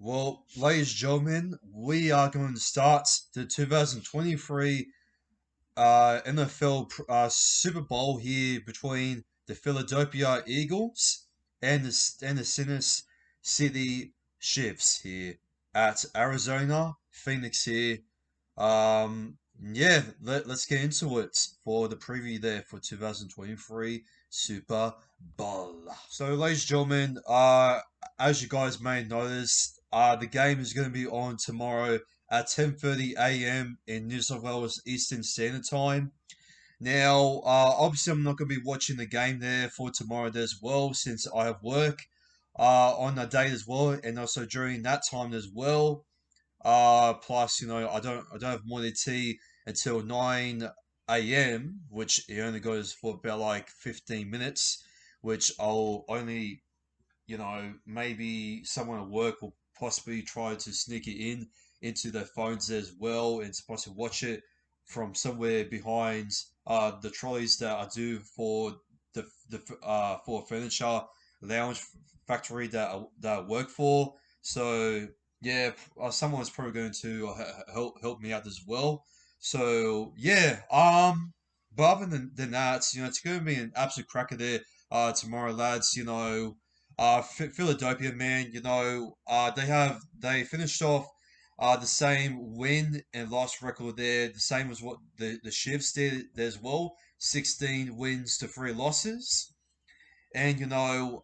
Well, ladies and gentlemen, we are going to start the 2023 NFL Super Bowl here between the Philadelphia Eagles and the Kansas City Chiefs here at Arizona, Phoenix here. Yeah, let's get into it for the preview there for 2023 Super Bowl. So, ladies and gentlemen, as you guys may notice, the game is going to be on tomorrow at 10:30 a.m. in New South Wales Eastern Standard Time. Now, obviously, I'm not going to be watching the game there for tomorrow as well, since I have work on the day as well, and also during that time as well. Plus, I don't have morning tea until 9 a.m., which it only goes for about like 15 minutes, which I'll only, maybe someone at work will possibly try to sneak it into their phones as well and supposed to watch it from somewhere behind the trolleys that I do for the for furniture lounge factory that I work for. So yeah, someone's probably going to help me out as well. So yeah, but other than that, it's going to be an absolute cracker there tomorrow, lads. Philadelphia, man, they finished off the same win and loss record there, the same as what the Chiefs did as well. 16 wins to 3 losses. And a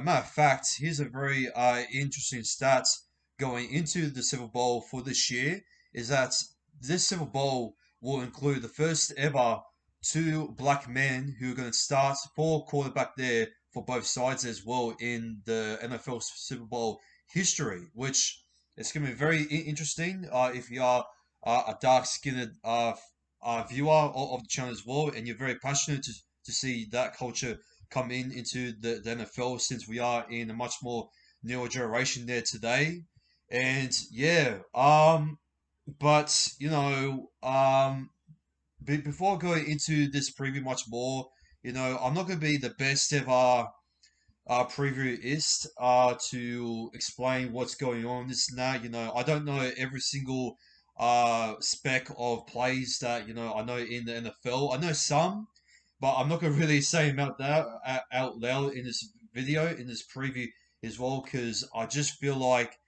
matter of fact, here's a very interesting stat going into the Super Bowl for this year is that this Super Bowl will include the first ever two black men who are going to start for quarterback there for both sides as well in the NFL Super Bowl history, which is going to be very interesting if you are a dark-skinned viewer of the channel as well, and you're very passionate to see that culture come into the NFL, since we are in a much more newer generation there today. And yeah, but before going into this preview much more, I'm not going to be the best ever previewist to explain what's going on this and that. I don't know every single spec of plays that I know in the NFL. I know some, but I'm not gonna really say them out loud in this video, in this preview as well, because I just feel like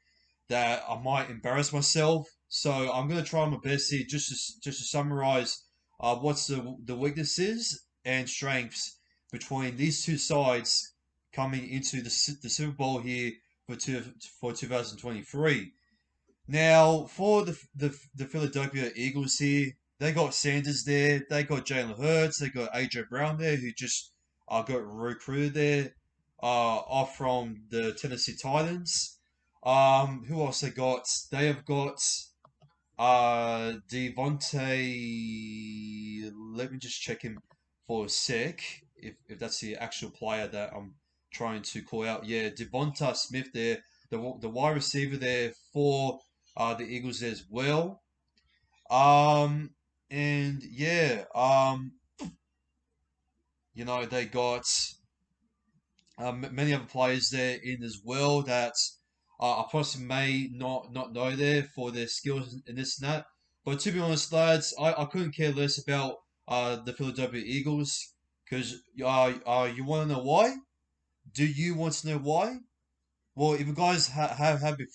that I might embarrass myself. So I'm gonna try my best here, just to summarize what's the weaknesses and strengths between these two sides coming into the Super Bowl here for 2023. Now, for the Philadelphia Eagles here, they got Sanders there, they got Jalen Hurts, they got AJ Brown there, who just got recruited there off from the Tennessee Titans. Who else they got? They have got Devontae. Let me just check him for a sec, if that's the actual player that I'm trying to call out. Yeah, Devonta Smith there, the wide receiver there for the Eagles as well. Um, and yeah, they got many other players there in as well that I possibly may not know there for their skills and this and that. But to be honest, lads, I couldn't care less about the Philadelphia Eagles, because you want to know why? Do you want to know why? Well, if you guys have been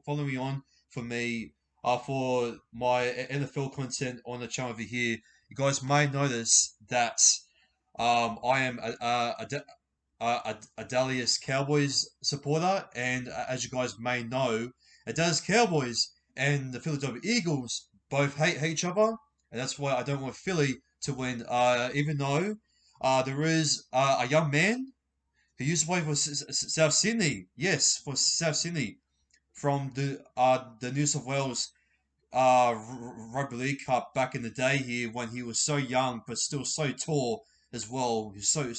following on for me for my NFL content on the channel over here, you guys may notice that I am a Dallas Cowboys supporter, and as you guys may know, the Dallas Cowboys and the Philadelphia Eagles both hate each other, and that's why I don't want Philly to win. Even though there is a young man who used to play for South Sydney, yes, for South Sydney, from the New South Wales rugby league cup back in the day here, when he was so young but still so tall as well. He's so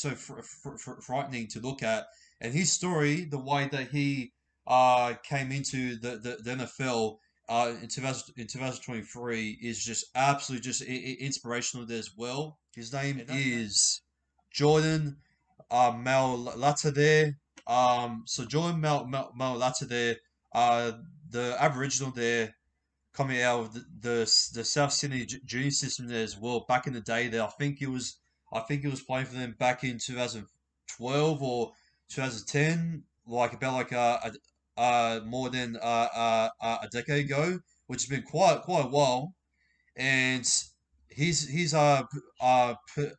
frightening to look at, and his story, the way that he came into the NFL in 2023, is just absolutely just inspirational there as well. His name is Jordan Mailata there. So Jordan Mailata there uh, the Aboriginal there coming out of the South Sydney junior system there as well. Back in the day, there I think he was playing for them back in 2012 or 2010, like about like more than a decade ago, which has been quite a while. And he's p-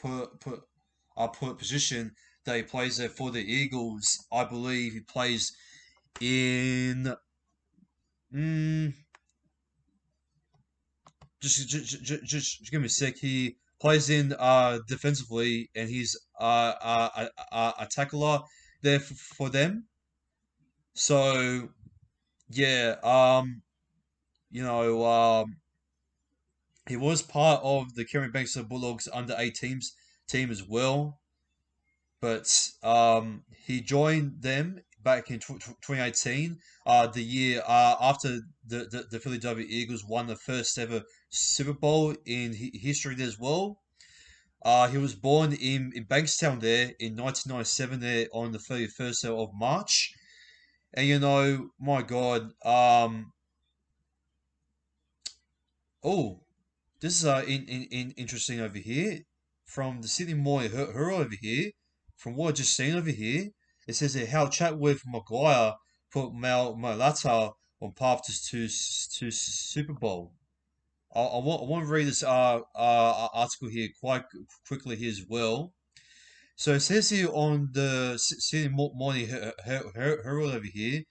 p- position that he plays there for the Eagles. I believe he plays in. Mm, just give me a sec. He plays in defensively, and he's a tackler there for them. So yeah, you know, he was part of the Kerry Banks Bulldogs under 18s team as well, but he joined them back in 2018, the year after the Philadelphia Eagles won the first ever Super Bowl in history as well. He was born in Bankstown there in 1997 there on the 31st of March. And my God, oh, this is interesting over here. From the Sydney Morning Herald over here, from what I just seen over here, it says that how chat with Maguire put Malata on path to Super Bowl. I want to read this article here quite quickly here as well. So it says here on the Sydney Morning Herald over here,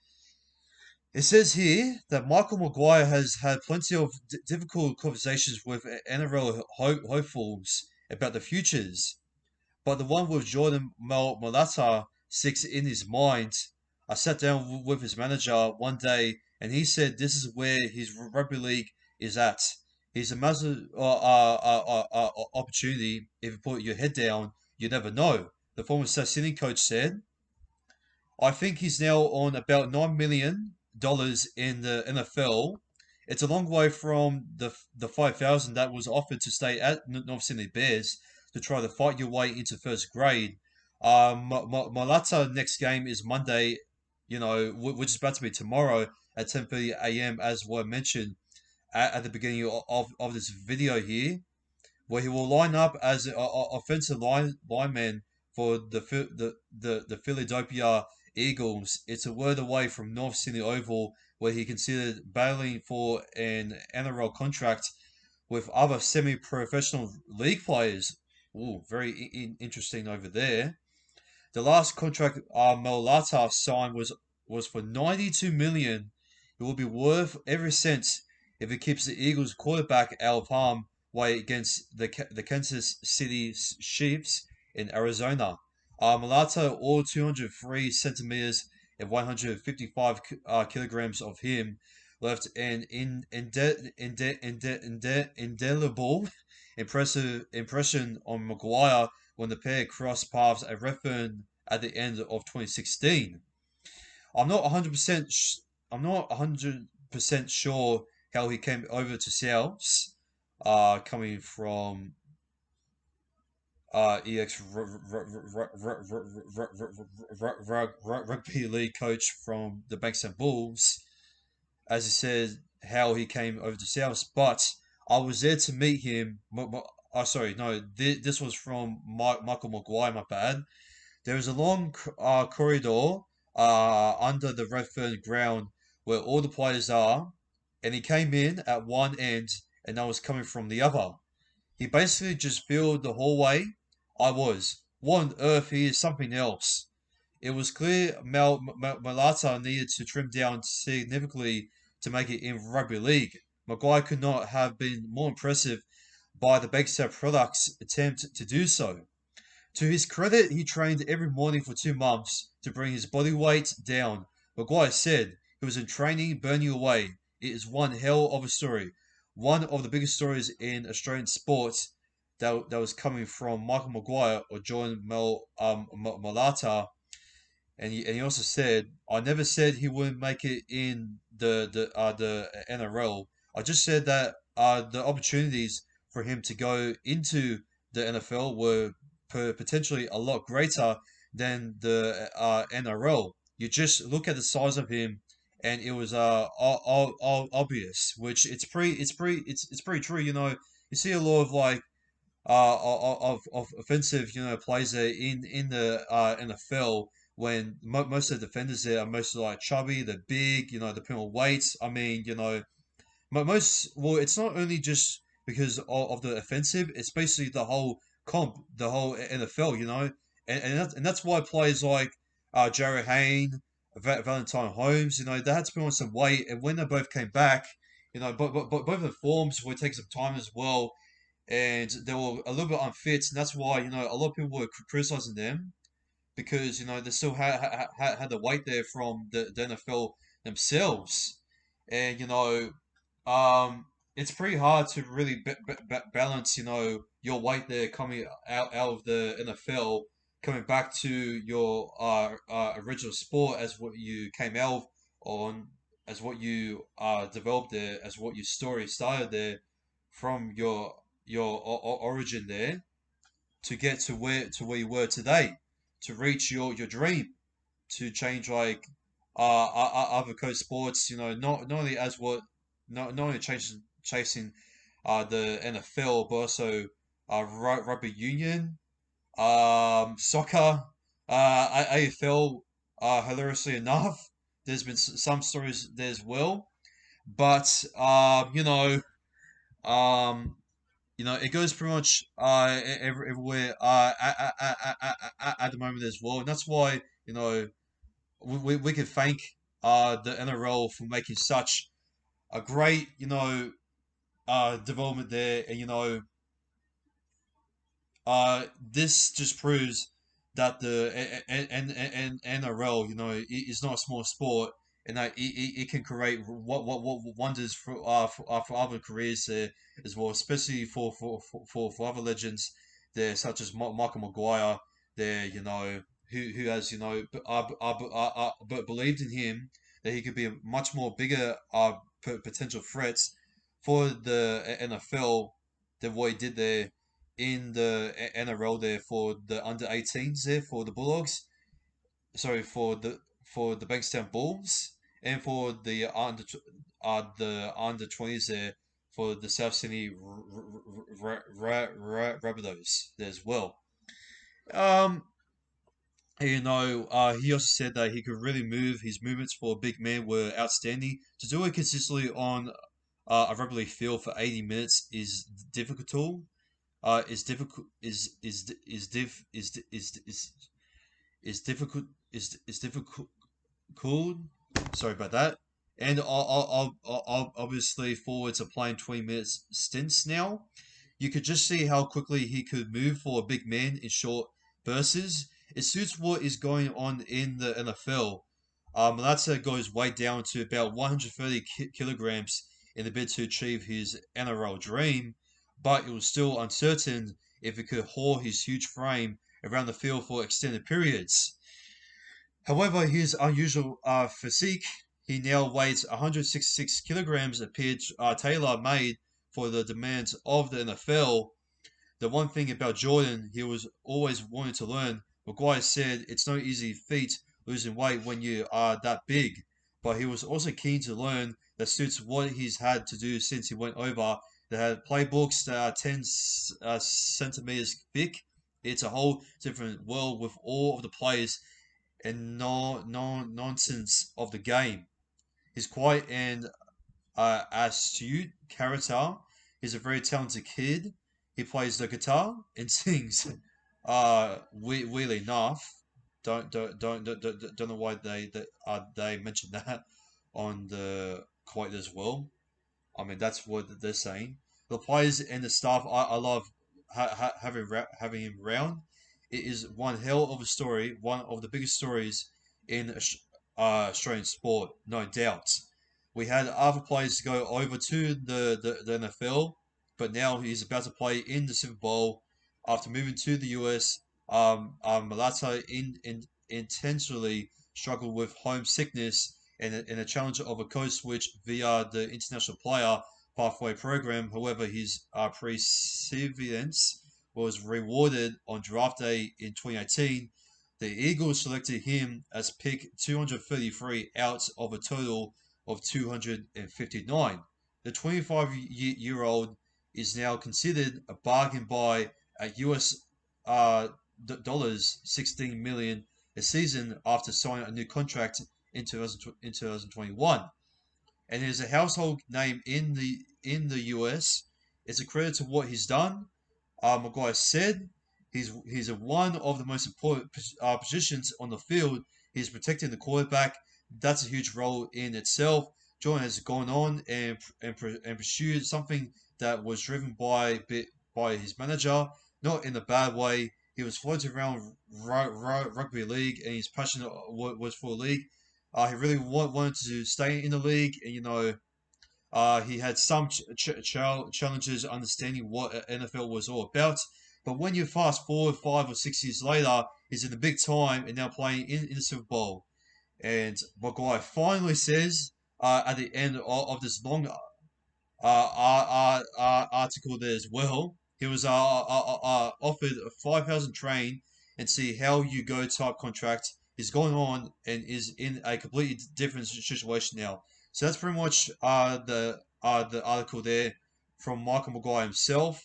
it says here that Michael Maguire has had plenty of difficult conversations with NRL hopefuls about the futures, but the one with Jordan Malata sticks in his mind. I sat down with his manager one day, and he said this is where his rugby league is at. He's a massive opportunity. If you put your head down, you never know. The former South Sydney coach said. I think he's now on about $9 million in the NFL. It's a long way from the 5,000 that was offered to stay at North Sydney Bears to try to fight your way into first grade. My latter next game is Monday, which is about to be tomorrow at 10:30 a.m. as what I mentioned at the beginning of this video here, where he will line up as an offensive lineman for the Philadelphia Eagles. It's a word away from North Sydney Oval, where he considered battling for an NRL contract with other semi-professional league players. Ooh, very interesting over there. The last contract Melata signed was for 92 million. It will be worth every cent if it keeps the Eagles quarterback out of harm way against the Kansas City Chiefs in Arizona. Melata, all 203 centimeters and 155 kilograms of him, left an indelible impressive impression on Maguire when the pair crossed paths at Redfern at the end of 2016. I'm not 100% I'm not 100% sure how he came over to Souths, coming from EX rugby league coach from the Bankstown Bulls, as he said how he came over to Souths, but I was there to meet him. Oh, sorry, no, this was from Michael Maguire. My bad. There is a long corridor under the Redfern ground where all the players are, and he came in at one end and I was coming from the other. He basically just filled the hallway. I was. What on earth? He is something else. It was clear Malata needed to trim down significantly to make it in rugby league. Maguire could not have been more impressive by the Bankstown Products attempt to do so. To his credit, he trained every morning for 2 months to bring his body weight down. Maguire said he was in training burning away. It is one hell of a story. One of the biggest stories in Australian sports that was coming from Michael Maguire or Jordan Malata. And he also said, I never said he wouldn't make it in the NRL. I just said that the opportunities for him to go into the NFL were potentially a lot greater than the NRL. You just look at the size of him, and it was obvious. Which it's pretty true. You see a lot of like of offensive plays there in the NFL when most of the defenders there are mostly like chubby, they're big, they put on weights. I mean, most well, it's not only just because of the offensive; it's basically the whole comp, the whole NFL. And that's why players like Jared Hayne, Valentine Holmes, they had to put on some weight, and when they both came back, but both of the forms would take some time as well, and they were a little bit unfit, and that's why a lot of people were criticizing them because they still had the weight there from the NFL themselves, and um, it's pretty hard to really balance your weight there coming out of the NFL, coming back to your original sport as what you came out on, as what you developed there, as what your story started there from your origin there to get to where you were today, to reach your dream, to change like other coast sports. Not only as what not only chasing the NFL, but also rugby union, soccer, AFL. Hilariously enough, there's been some stories there as well, but um, it goes pretty much everywhere at the moment as well, and that's why we can thank the NRL for making such a great development there, and this just proves that the NRL, is not a small sport, and that it can create what wonders for other careers there as well, especially for other legends there, such as Michael Maguire there, who has but believed in him that he could be a much more bigger potential threat for the NFL than what he did there in the NRL there for the under 18s there for the Bulldogs. Sorry, for the Bankstown Bulls, and for the under 20s there for the South Sydney Rabbitohs there as well. Um, he also said that he could really move. His movements for a big man were outstanding. To do it consistently on a rugby league field for 80 minutes is difficult is difficult. Sorry about that. And obviously forwards are playing 20 minutes stints now. You could just see how quickly he could move for a big man in short bursts. It suits what is going on in the NFL. Malata goes way down to about 130 kilograms in the bid to achieve his NRL dream, but it was still uncertain if he could haul his huge frame around the field for extended periods. However, his unusual physique, he now weighs 166 kilograms, appeared tailor-made for the demands of the NFL. The one thing about Jordan he was always wanting to learn, Maguire said it's no easy feat losing weight when you are that big, but he was also keen to learn that suits what he's had to do since he went over. They had playbooks that are 10 centimeters thick. It's a whole different world with all of the players and no nonsense of the game. He's quite an astute character. He's a very talented kid. He plays the guitar and sings. Weirdly enough, don't know why they mentioned that on the quote as well. I mean, that's what they're saying. The players and the staff, I love having him around. It is one hell of a story, one of the biggest stories in Australian sport, no doubt. We had other players go over to the NFL, but now he's about to play in the Super Bowl after moving to the US. Malata intentionally struggled with homesickness and a challenge of a code switch via the international player pathway program. However, his perseverance was rewarded on draft day in 2018 The Eagles selected him as pick 233 out of a total of 259. The 25-year-old is now considered a bargain buy at US dollars 16 million a season after signing a new contract in 2021, and is a household name in the US. It's a credit to what he's done. Maguire said he's one of the most important positions on the field. He's protecting the quarterback. That's a huge role in itself. Jordan has gone on and pursued something that was driven by his manager, not in a bad way. He was floating around rugby league, and his passion was for the league. He really wanted to stay in the league, and he had some challenges understanding what NFL was all about. But when you fast forward 5 or 6 years later, he's in the big time and now playing in the Super Bowl. And Maguire finally says at the end of this long article there as well. He was offered a 5,000 train and see how you go type contract. He's going on and is in a completely different situation now. So that's pretty much the article there from Michael Maguire himself.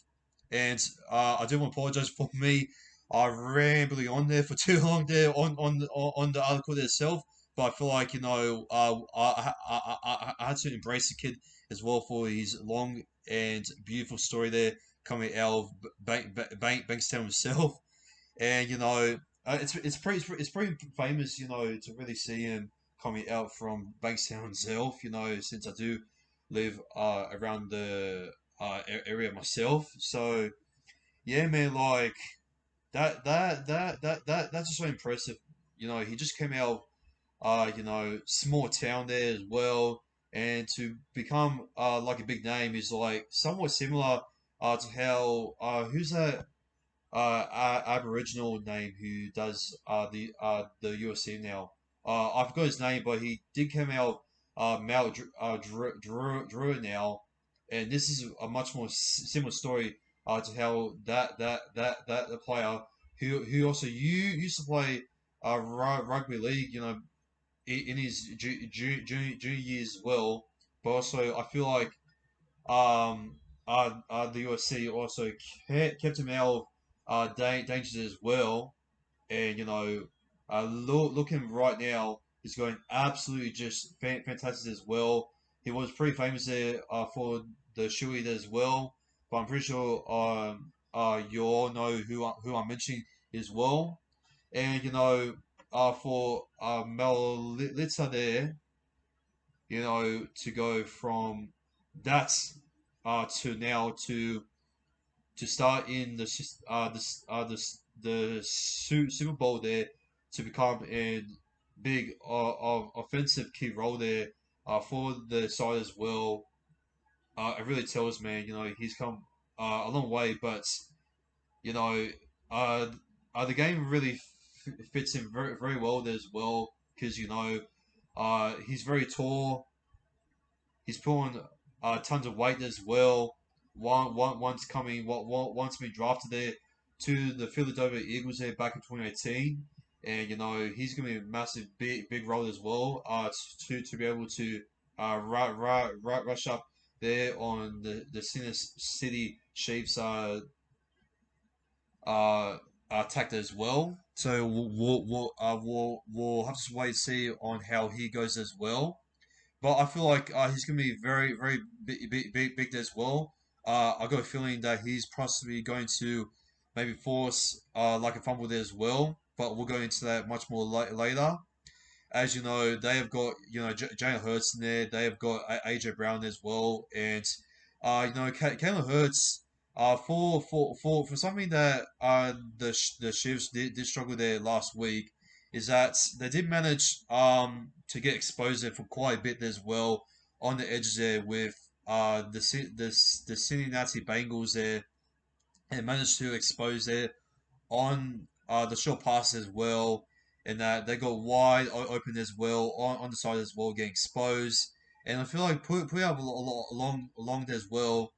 And I do want to apologize for me rambling on there for too long there on the article there itself. But I feel like I had to embrace the kid as well for his long and beautiful story there coming out of Bankstown himself. And it's pretty famous to really see him coming out from Bankstown himself. Since I do live around the area myself. So yeah, man, like that's just so impressive. He just came out small town there as well. And to become like a big name is like somewhat similar to how who's that Aboriginal name who does the UFC now. I forgot his name, but he did come out Mal Drew now, and this is a much more similar story to how that the player who also used to play rugby league, in his junior years as well. But also, I feel like the UFC also kept him out of dangers as well. And looking right now, he's going absolutely just fantastic as well. He was pretty famous there for the shoey there as well. But I'm pretty sure you all know who I'm mentioning as well. And for Melitza there, to go from that to now to start in the Super Bowl there to become a big offensive key role there for the side as well. It really tells, man, he's come a long way, but you know, uh, the game really fits him very very well there as well because he's very tall. He's pulling tons of weight as well. Once coming, once being drafted there to the Philadelphia Eagles there back in 2018, and he's gonna be a massive big role as well. To be able to rush up there on the City Chiefs uh attack as well. So we'll have to wait and see on how he goes as well. But I feel like he's going to be very, very big as well. I got a feeling that he's possibly going to maybe force like a fumble there as well. But we'll go into that much more later. As you know, they have got Jalen Hurts in there. They have got AJ Brown as well, and Jalen Hurts. For something that the Chiefs did struggle there last week is that they did manage to get exposed there for quite a bit as well on the edges there with the Cincinnati Bengals there and managed to expose there on the short pass as well, and that they got wide open as well on the side as well, getting exposed. And I feel like put up along there as well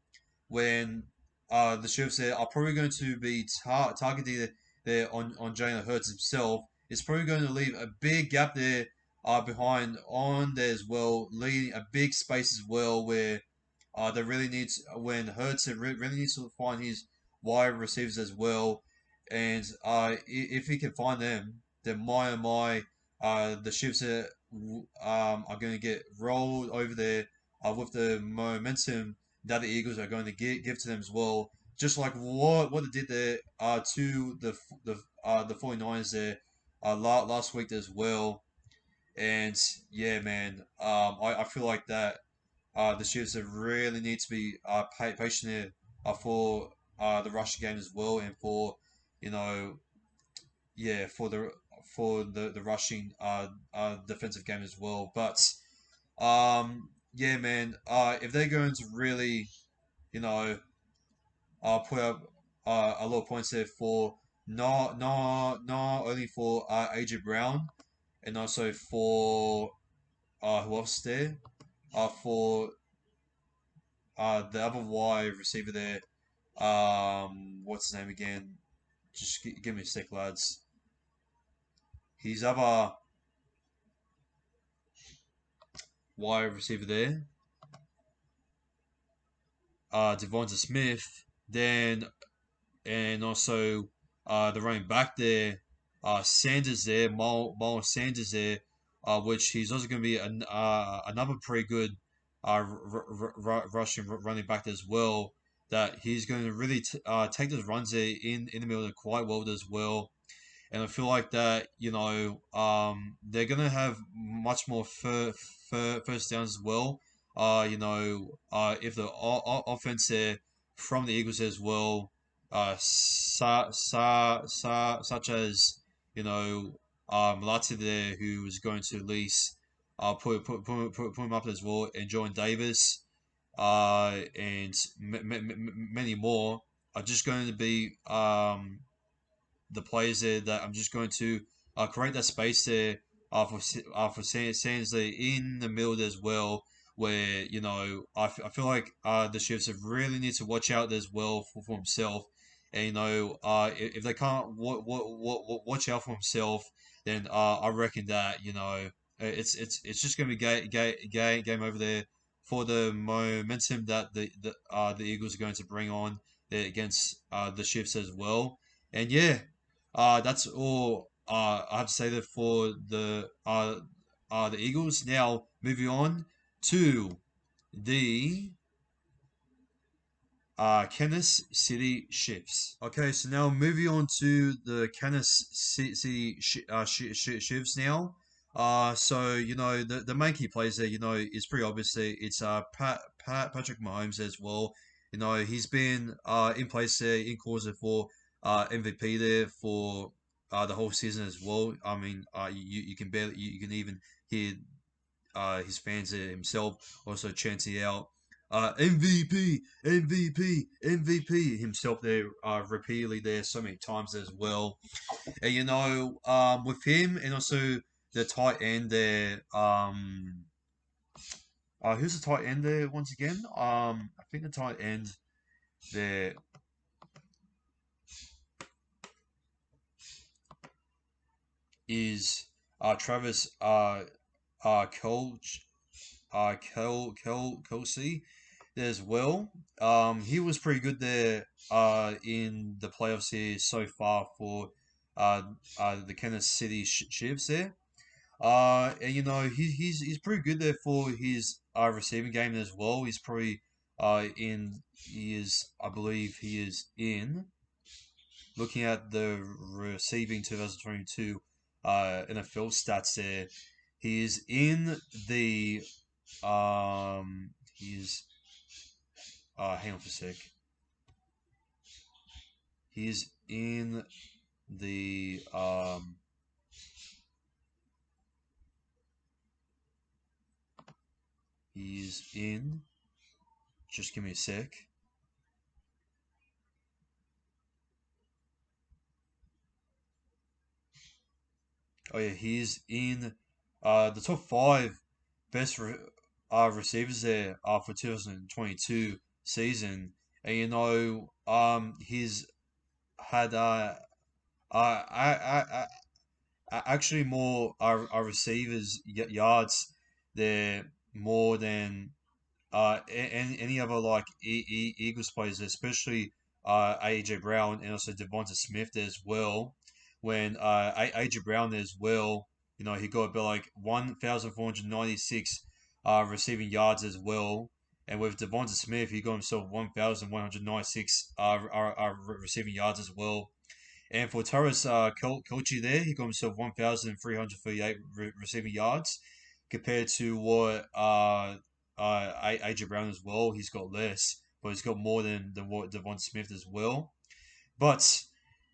when the Chiefs there are probably going to be targeted there on Jalen Hurts himself, it's probably going to leave a big gap there behind on there as well, leaving a big space as well where they really needs when Hurts really needs to find his wide receivers as well, and if he can find them, then my oh my, the Chiefs are going to get rolled over there with the momentum that the Eagles are going to give to them as well. Just like what they did there to the 49ers there last week as well. And yeah, man, I feel like that the Chiefs really need to be patient here for the rushing game as well, and for you know yeah for the rushing defensive game as well. But yeah, man, if they're going to really you know put up a lot of points there for not only for AJ Brown and also for who else is there for the other wide receiver there. What's his name again? Just give me a sec, lads. His other wide receiver there, Devonta Smith. Then and also the running back there, Sanders there, Miles Sanders there, which he's also going to be another pretty good rushing running back as well. That he's going to really take those runs there in the middle quite well as well. And I feel like that they're gonna have much more first downs as well. If the offense there from the Eagles as well, such as you know Malati there, who is going to at least put him up as well, and Jordan Davis, and many more are just going to be the players there that I'm just going to create that space there for Sands there in the middle as well, where I feel like the Chiefs have really need to watch out as well for himself, and if they can't watch out for himself, then I reckon that it's just going to be game over there for the momentum that the Eagles are going to bring on there against the Chiefs as well. And yeah, that's all I have to say there for the Eagles. Now moving on to the Kansas City Chiefs. Okay, so now moving on to the Kansas City Chiefs now. So the main key players there, is pretty obviously it's Patrick Mahomes as well. He's been in place there in cause for MVP there for the whole season as well. I mean, you can barely you can even hear his fans himself also chanting out MVP, MVP, MVP himself there repeatedly there so many times as well. And with him and also the tight end there, who's the tight end there once again? I think the tight end there is Travis Kelch Kelsey there as well. He was pretty good there in the playoffs here so far for the Kansas City Chiefs there. And he's pretty good there for his receiving game as well. He's probably he is I believe he is in looking at the receiving 2022 NFL stats there. He is in the he's hang on for a sec. He's in the he's in just give me a sec. Oh yeah, he's in the top five best receivers there for 2022 season, and he's had I actually more our receivers yards there more than any other like Eagles players, especially AJ Brown and also Devonta Smith as well. When AJ Brown as well, he got about like 1,496 receiving yards as well. And with Devonta Smith, he got himself 1,196 receiving yards as well. And for Torres Kelchi there, he got himself 1,338 receiving yards compared to what AJ Brown as well. He's got less, but he's got more than what Devon Smith as well. But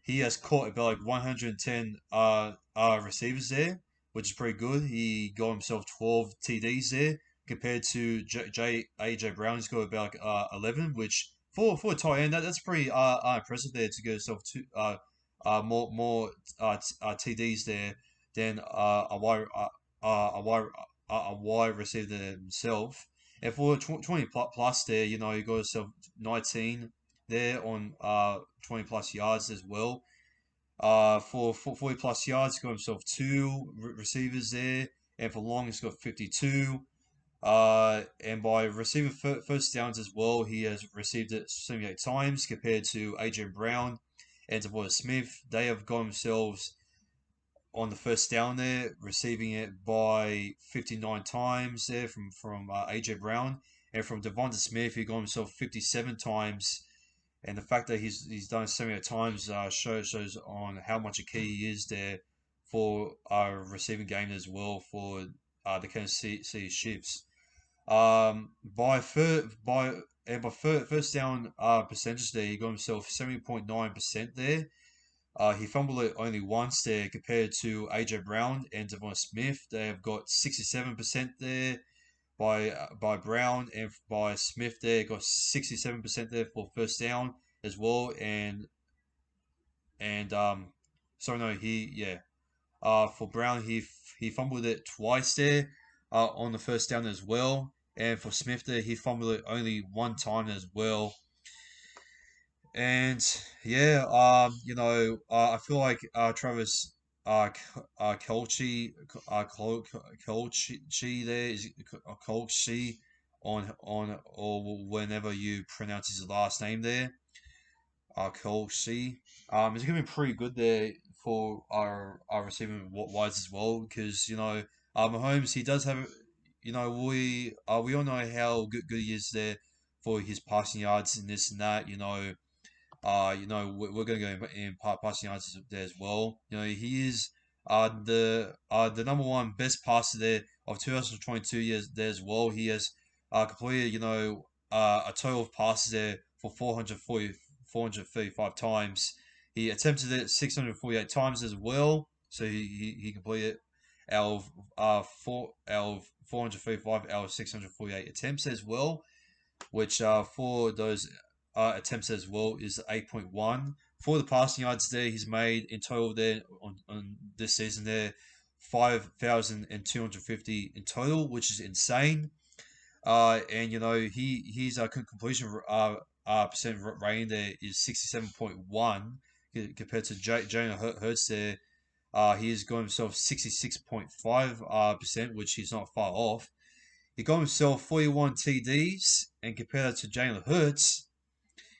he has caught about like 110 receivers there, which is pretty good. He got himself 12 TDs there compared to AJ Brown. He's got about like 11, which for a tight end that's pretty impressive there to get himself more TDs there than a wide receiver himself. And for 20 plus there, you got yourself 19 there on 20 plus yards as well. For 40 plus yards, he's got himself two receivers there. And for long, he's got 52. And by receiving first downs as well, he has received it 78 times compared to AJ Brown and Devonta Smith. They have got themselves on the first down there, receiving it by 59 times there from AJ Brown, and from Devonta Smith, he got himself 57 times. And the fact that he's done so many times shows on how much a key he is there for receiving game as well for the Kansas City Chiefs. By first down percentage there, he got himself 70.9% there. He fumbled it only once there compared to AJ Brown and Devon Smith. They have got 67% there by Brown, and by Smith there got 67% there for first down as well. And sorry, no, he yeah. For Brown, he fumbled it twice there on the first down as well. And for Smith there, he fumbled it only one time as well. And yeah, I feel like Travis Kelce Kelce there is Kelce on or whenever you pronounce his last name there, Kelce. He's gonna be pretty good there for our receiving wides as well because Mahomes he does have we all know how good he is there for his passing yards and this and that. We're going to go in passing yards there as well. He is the number one best passer there of 2022 years there as well. He has completed a total of passes there for 435 times. He attempted it 648 times as well. So he completed out of 435 out of 648 attempts as well, which for those attempts as well is 8.1. For the passing yards there, he's made in total there on this season there 5,250 in total, which is insane. And he's completion percent rating there is 67.1 compared to Jalen Hurts there. He has got himself 66.5 percent, which he's not far off. He got himself 41 TDs, and compared that to Jalen Hurts,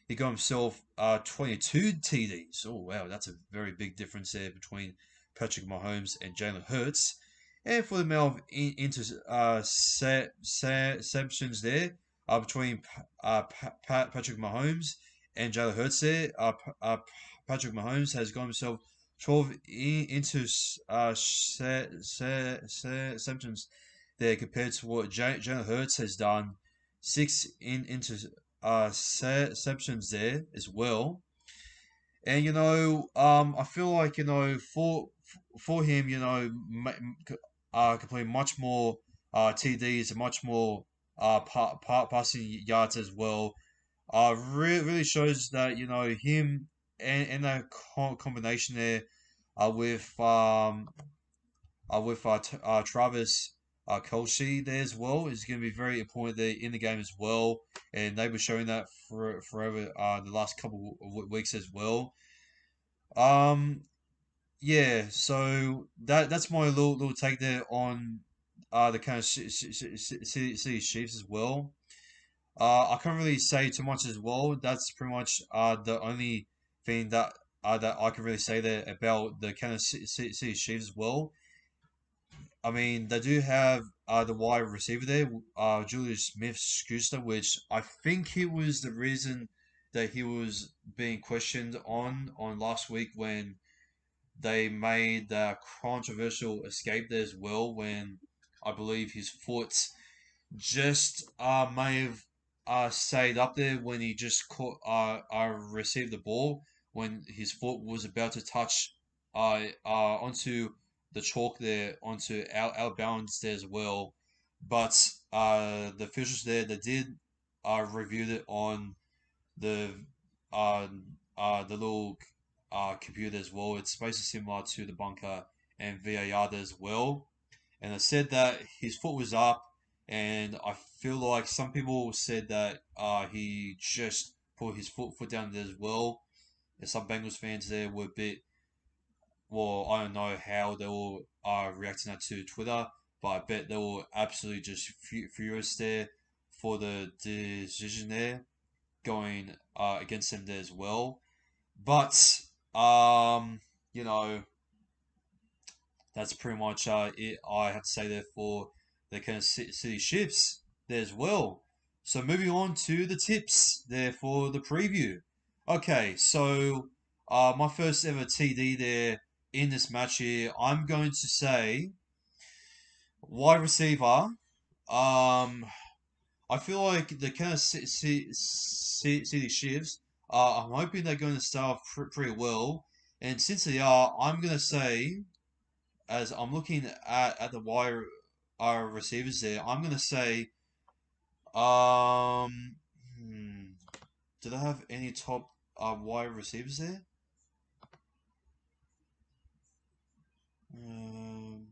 he got himself 22 TDs. Oh, wow, that's a very big difference there between Patrick Mahomes and Jalen Hurts. And for the amount of interceptions there between Patrick Mahomes and Jalen Hurts there, Patrick Mahomes has got himself 12 interceptions there compared to what Jalen Hurts has done, six interceptions there as well. And I feel like for him, completing much more TDs and much more passing yards as well. Really shows that him and that combination there with Travis Kelce there as well is going to be very important there in the game as well, and they were showing that forever the last couple of weeks as well. Um, yeah, so that's my little take there on the kind of City Chiefs as well. I can't really say too much as well. That's pretty much the only thing that I can really say there about the kind of City Chiefs as well. I mean, they do have the wide receiver there, Julius Smith-Schuster, which I think he was the reason that he was being questioned on last week when they made the controversial escape there as well, when I believe his foot just may have stayed up there when he just received the ball when his foot was about to touch onto the chalk there onto out bounds there as well. But the officials there they did reviewed it on the uh, the little computer as well. It's basically similar to the bunker and VAR there as well. And it said that his foot was up, and I feel like some people said that he just put his foot down there as well. And some Bengals fans there were a bit, well, I don't know how they were reacting that to Twitter, but I bet they were absolutely just furious there for the decision there going against them there as well. But you know, that's pretty much it I have to say there for the Kansas City Chiefs there as well. So moving on to the tips there for the preview. Okay, so my first ever TD there in this match here, I'm going to say wide receiver. Um, I feel like the Kansas City Chiefs. I'm hoping they're going to start off pretty well, and since they are, I'm going to say as I'm looking at the wire receivers there, I'm gonna say, um, hmm, do they have any top wide receivers there? Um,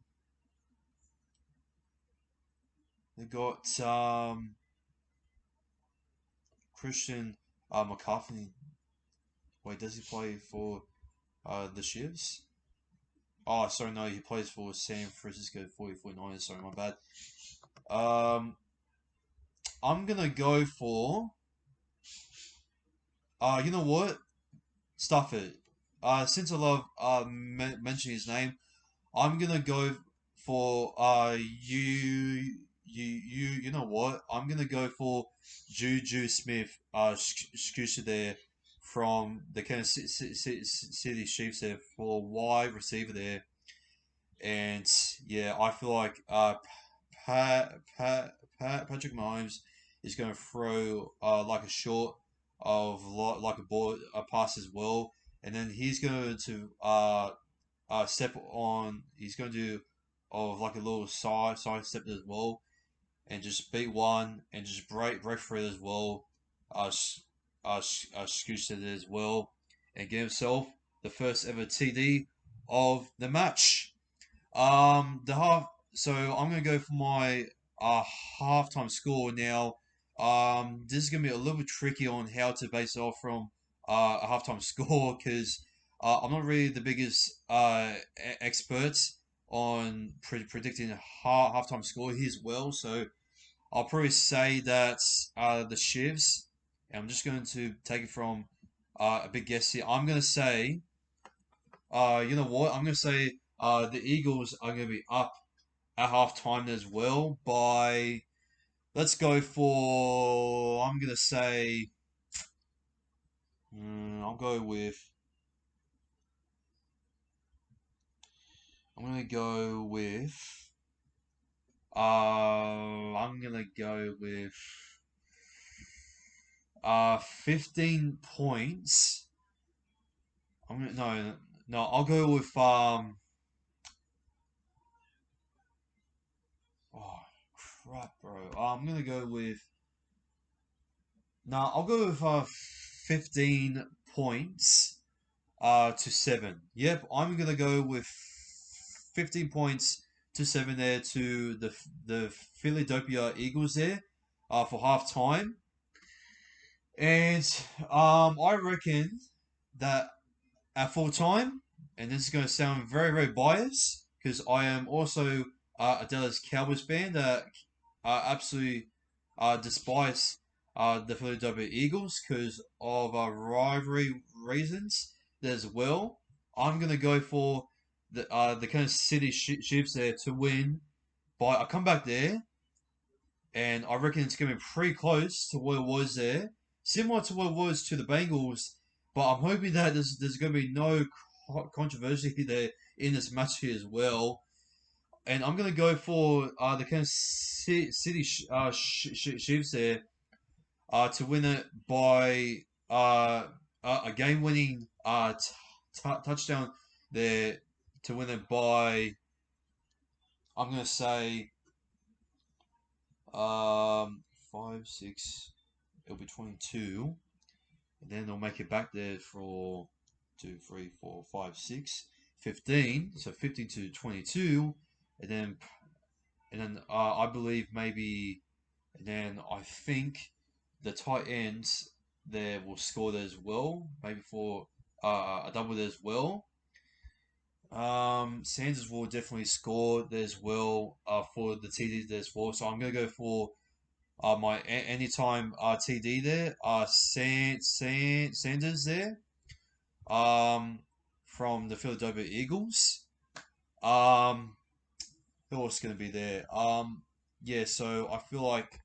they got Christian McCaffrey. Wait, does he play for the Chivs? Oh, sorry, no, he plays for San Francisco 49ers. Sorry, my bad. Um, I'm gonna go for. You know what? Stuff it. Since I love mentioning his name, I'm gonna go for you know what? I'm gonna go for Juju Smith Schuster there from the Kansas City Chiefs there for wide receiver there, and yeah, I feel like Patrick Mahomes is gonna throw like a short of like a ball a pass as well, and then he's going to step on. He's going to do of like a little side step as well, and just beat one and just break through as well. Scooch it as well, and get himself the first ever TD of the match. The half. So I'm gonna go for my halftime score now. This is gonna be a little bit tricky on how to base it off from a halftime score because I'm not really the biggest expert on predicting halftime score here as well. So I'll probably say that the Chivs. And I'm just going to take it from a big guess here. I'm gonna say. You know what? I'm gonna say the Eagles are gonna be up at halftime as well by let's go for I'm gonna say I'll go with I'm gonna go with I'm gonna go with 15 points. I'm gonna no I'll go with oh crap bro I'm gonna go with no I'll go with 15 points to 7. Yep, I'm gonna go with 15 points to 7 there to the Philadelphia Eagles there for half time. And I reckon that at full time, and this is going to sound very, very biased because I am also a Dallas Cowboys fan that absolutely despise the Philadelphia Eagles because of rivalry reasons as well. I'm going to go for the Kansas City Chiefs there to win by a comeback there, and I reckon it's going to be pretty close to what it was there, similar to what it was to the Bengals. But I'm hoping that there's going to be no controversy there in this match here as well. And I'm going to go for the Kansas City Chiefs there to win it by a game-winning touchdown there to win it by, I'm going to say, 5, 6. It'll be 22, and then they'll make it back there for 2, 3, 4, 5, 6, 15. So 15 to 22, and then I believe maybe, and then I think the tight ends there will score there as well, maybe for a double there as well. Sanders will definitely score there as well for the TD there as well. So I'm gonna go for my anytime TD there. Sanders there. Um, from the Philadelphia Eagles. Um, who else is gonna be there? Yeah. So I feel like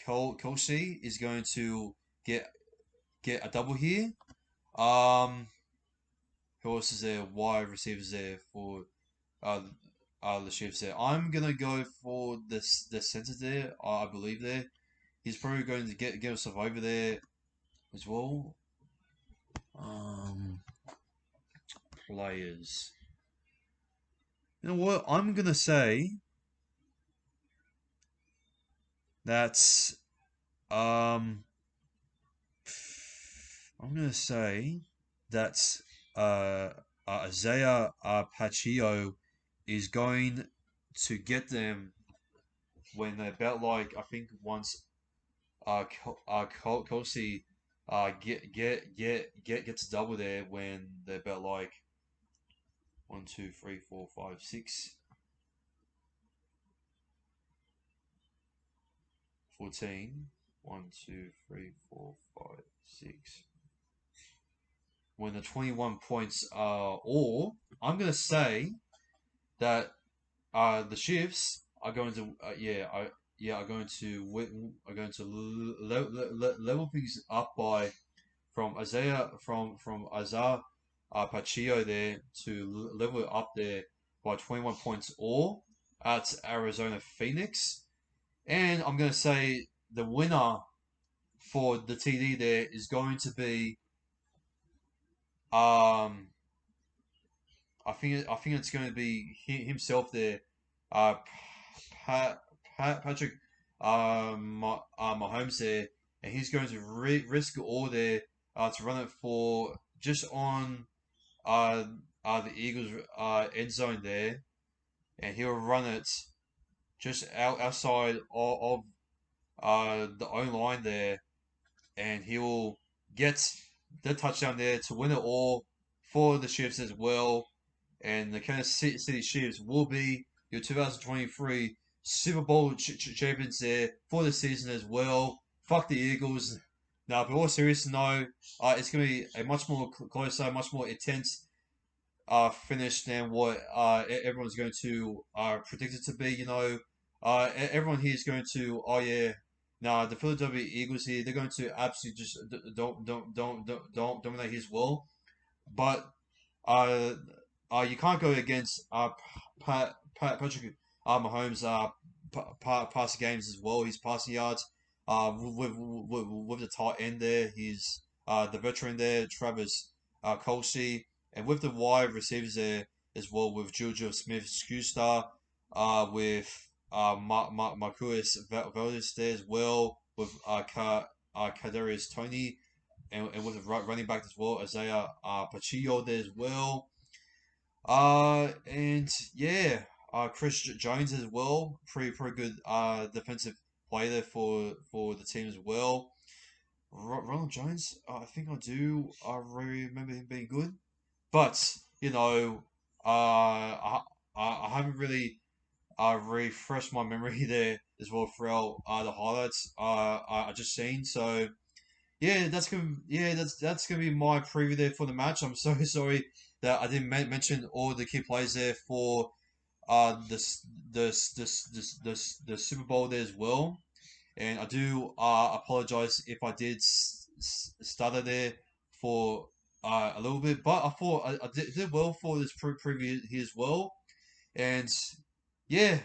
Kelsey is going to get get a double here. Um, who else is there? Wide receivers there for uh, the Chiefs there. I'm gonna go for this the center there. I believe there. He's probably going to get himself over there as well. Um, Players. You know what? I'm gonna say that's um. I'm gonna say that uh, Isaiah Pacheco is going to get them when they're about like I think once Kelsey gets double there when they're about like 1, 2, 3, 4, 5, 6, 14. 1, 2, 3, 4, 5, 6. When the 21 points are all, I'm gonna say that the shifts are going to are going to level things up by from Isaiah Pacheco there to level it up there by 21 points all at Arizona Phoenix. And I'm going to say the winner for the TD there is going to be um I think it's going to be himself there, uh, Patrick Mahomes there, and he's going to risk all there to run it for just on uh, the Eagles end zone there, and he'll run it just outside of the own line there, and he will get the touchdown there to win it all for the Chiefs as well. And the Kansas City Chiefs will be your 2023 Super Bowl champions there for the season as well. Fuck the Eagles. Now, but all serious, no, it's going to be a much more closer, much more intense finish than what everyone's going to predict it to be. You know, everyone here is going to, oh yeah, nah, the Philadelphia Eagles here, they're going to absolutely just don't dominate his well. But uh, you can't go against Patrick Mahomes passing games as well. His passing yards with the tight end there. He's the veteran there, Travis Kelce, and with the wide receivers there as well with Juju Smith-Schuster, with Marcus Valdez there as well, with Kadarius Tony, and with the running back as well, Isaiah Pacheco there as well. And yeah, Chris Jones as well, pretty good defensive player there for the team as well. Ronald Jones, I think I do. I remember him being good, but I haven't really refreshed my memory there as well throughout the highlights I just seen. So yeah, that's gonna be my preview there for the match. I'm so sorry that I didn't mention all the key players there for the Super Bowl there as well. And I do apologize if I did stutter there for a little bit, but I thought I did well for this preview here as well. And yeah,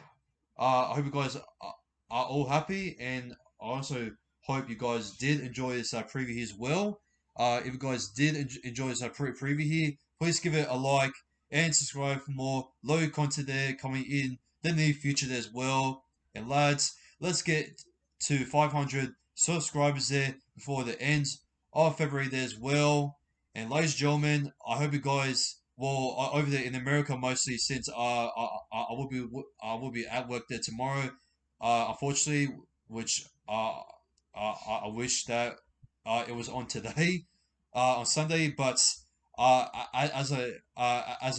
I hope you guys are all happy, and I also hope you guys did enjoy this preview here as well. If you guys did enjoy this preview here, please give it a like and subscribe for more low content there coming in the near future there as well. And lads, let's get to 500 subscribers there before the end of February there as well. And ladies and gentlemen, I hope you guys, well, over there in America mostly, since I will be at work there tomorrow. Unfortunately, which I wish that it was on today, on Sunday, but as I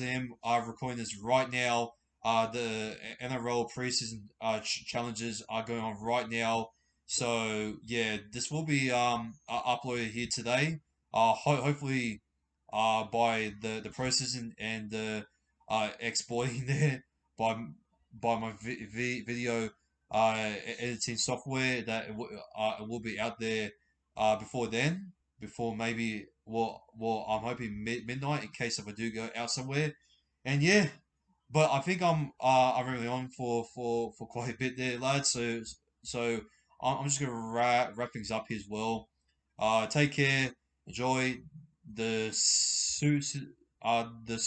am recording this right now, the NRL preseason challenges are going on right now. So yeah, this will be uploaded here today. Hopefully, by the processing and the exporting there by my video editing software, that it will be out there before then, before maybe, well I'm hoping midnight in case if I do go out somewhere. And yeah, but I think I'm really on for quite a bit there, lads. So I'm just gonna wrap things up here as well. Take care. Enjoy the the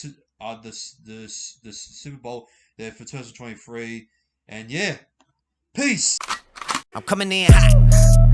the Super Bowl there for 2023, and yeah, peace. I'm coming in hot.